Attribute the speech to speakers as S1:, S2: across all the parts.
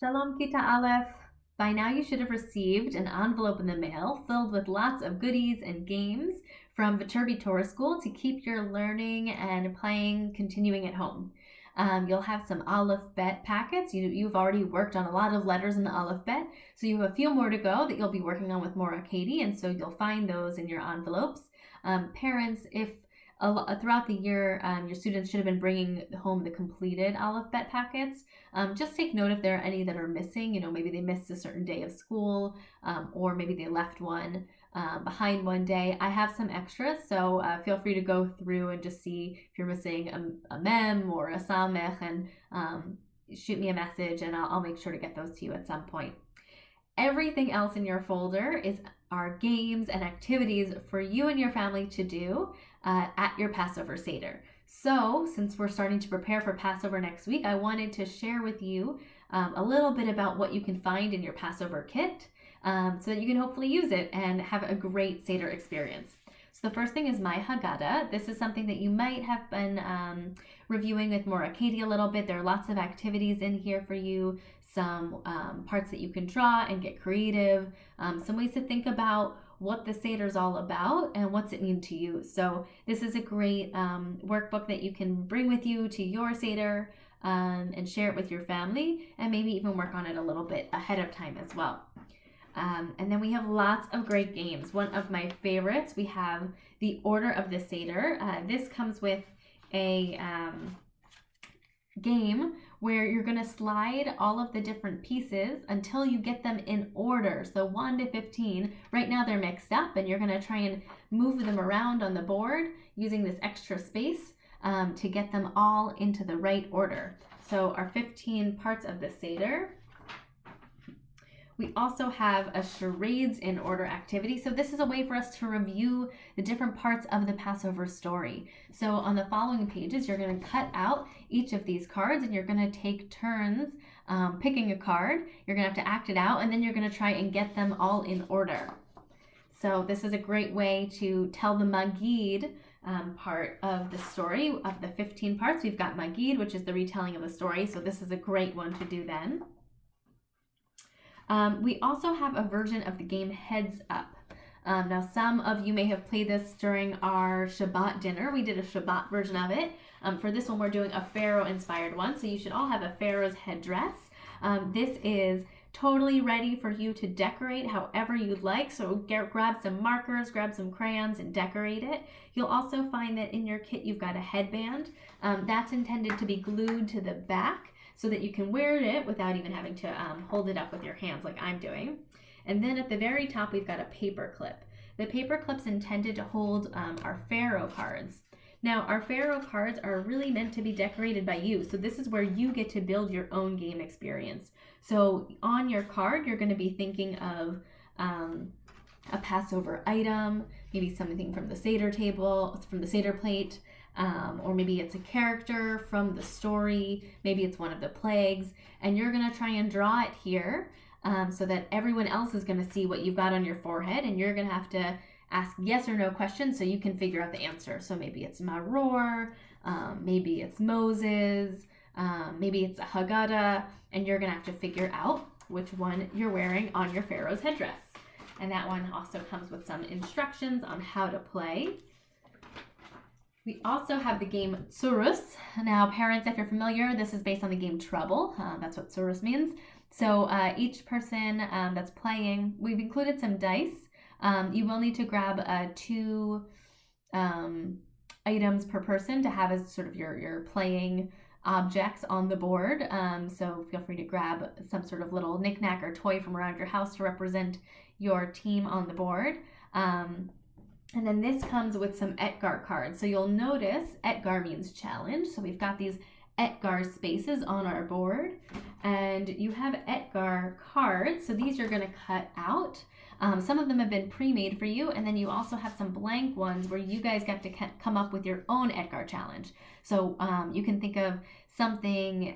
S1: Shalom Kita Aleph. By now you should have received an envelope in the mail filled with lots of goodies and games from Viterbi Torah School to keep your learning and playing continuing at home. You'll have some Aleph Bet packets. You've already worked on a lot of letters in the Aleph Bet, so you have a few more to go that you'll be working on with Mora Katie, and so you'll find those in your envelopes. Parents, if throughout the year, your students should have been bringing home the completed Aleph Bet packets. Just take note if there are any that are missing. Maybe they missed a certain day of school, or maybe they left one behind one day. I have some extras, so feel free to go through and just see if you're missing a mem or a samech, and shoot me a message, and I'll make sure to get those to you at some point. Everything else in your folder are games and activities for you and your family to do at your Passover Seder. So, since we're starting to prepare for Passover next week, I wanted to share with you a little bit about what you can find in your Passover kit, so that you can hopefully use it and have a great Seder experience. So the first thing is my Haggadah. This is something that you might have been reviewing with Mora Katie a little bit. There are lots of activities in here for you, some parts that you can draw and get creative, some ways to think about what the Seder is all about and what's it mean to you. So this is a great workbook that you can bring with you to your Seder and share it with your family, and maybe even work on it a little bit ahead of time as well. And then we have lots of great games. One of my favorites, we have the Order of the Seder. This comes with a game where you're going to slide all of the different pieces until you get them in order. So 1 to 15, right now they're mixed up, and you're going to try and move them around on the board using this extra space to get them all into the right order. So our 15 parts of the Seder. We also have a charades in order activity. So this is a way for us to review the different parts of the Passover story. So on the following pages, you're going to cut out each of these cards, and you're going to take turns picking a card. You're going to have to act it out, and then you're going to try and get them all in order. So this is a great way to tell the Magid part of the story. Of the 15 parts, we've got Magid, which is the retelling of the story. So this is a great one to do then. We also have a version of the game Heads Up. Now, some of you may have played this during our Shabbat dinner. We did a Shabbat version of it. For this one, we're doing a Pharaoh-inspired one, so you should all have a Pharaoh's headdress. This is totally ready for you to decorate however you'd like, so grab some markers, grab some crayons, and decorate it. You'll also find that in your kit you've got a headband. That's intended to be glued to the back, so that you can wear it without even having to hold it up with your hands like I'm doing. And then at the very top, we've got a paper clip. The paper clip's intended to hold our Pharaoh cards. Now, our Pharaoh cards are really meant to be decorated by you. So this is where you get to build your own game experience. So on your card, you're going to be thinking of a Passover item, maybe something from the Seder table, from the Seder plate, or maybe it's a character from the story, maybe it's one of the plagues, and you're going to try and draw it here so that everyone else is going to see what you've got on your forehead, and you're going to have to ask yes or no questions so you can figure out the answer. So maybe it's Maror, maybe it's Moses, maybe it's a Haggadah, and you're going to have to figure out which one you're wearing on your Pharaoh's headdress. And that one also comes with some instructions on how to play. We also have the game Tsurus. Now, parents, if you're familiar, this is based on the game Trouble. That's what Tsurus means. So each person that's playing, we've included some dice. You will need to grab 2 items per person to have as sort of your playing objects on the board. So feel free to grab some sort of little knickknack or toy from around your house to represent your team on the board. And then this comes with some Etgar cards. So you'll notice Etgar means challenge. So we've got these Etgar spaces on our board, and you have Etgar cards. So these you're going to cut out. Some of them have been pre-made for you, and then you also have some blank ones where you guys get to come up with your own Etgar challenge. So you can think of something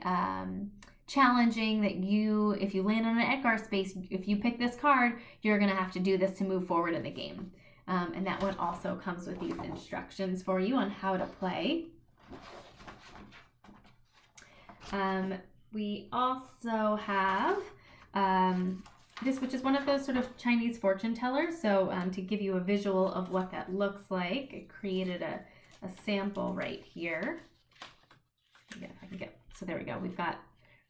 S1: challenging that if you land on an Etgar space, if you pick this card, you're going to have to do this to move forward in the game. And that one also comes with these instructions for you on how to play. We also have this, which is one of those sort of Chinese fortune tellers. So to give you a visual of what that looks like, I created a sample right here. If I can get, so there we go. We've got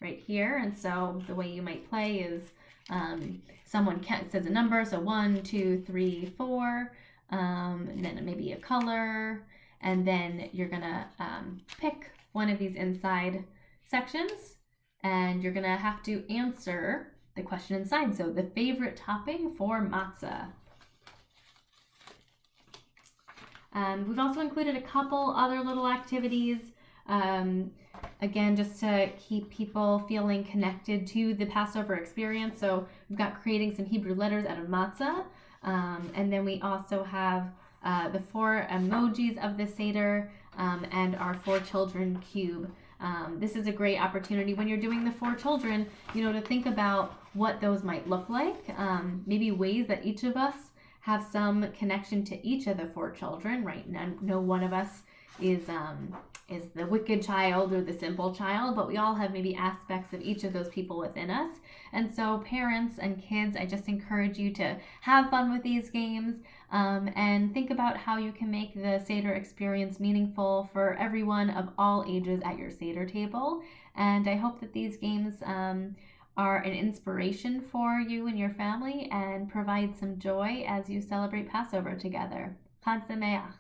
S1: right here. And so the way you might play is someone says a number. So 1, 2, 3, 4, and then maybe a color. And then you're going to pick one of these inside sections, and you're going to have to answer the question inside. So the favorite topping for matzah. We've also included a couple other little activities, again, just to keep people feeling connected to the Passover experience. So we've got creating some Hebrew letters out of matzah, and then we also have the 4 emojis of the Seder, and our 4 children cube. This is a great opportunity when you're doing the 4 children, to think about what those might look like, maybe ways that each of us have some connection to each of the 4 children, right? No one of us is the wicked child or the simple child, but we all have maybe aspects of each of those people within us. And so parents and kids, I just encourage you to have fun with these games, and think about how you can make the Seder experience meaningful for everyone of all ages at your Seder table. And I hope that these games are an inspiration for you and your family and provide some joy as you celebrate Passover together. Chag Sameach.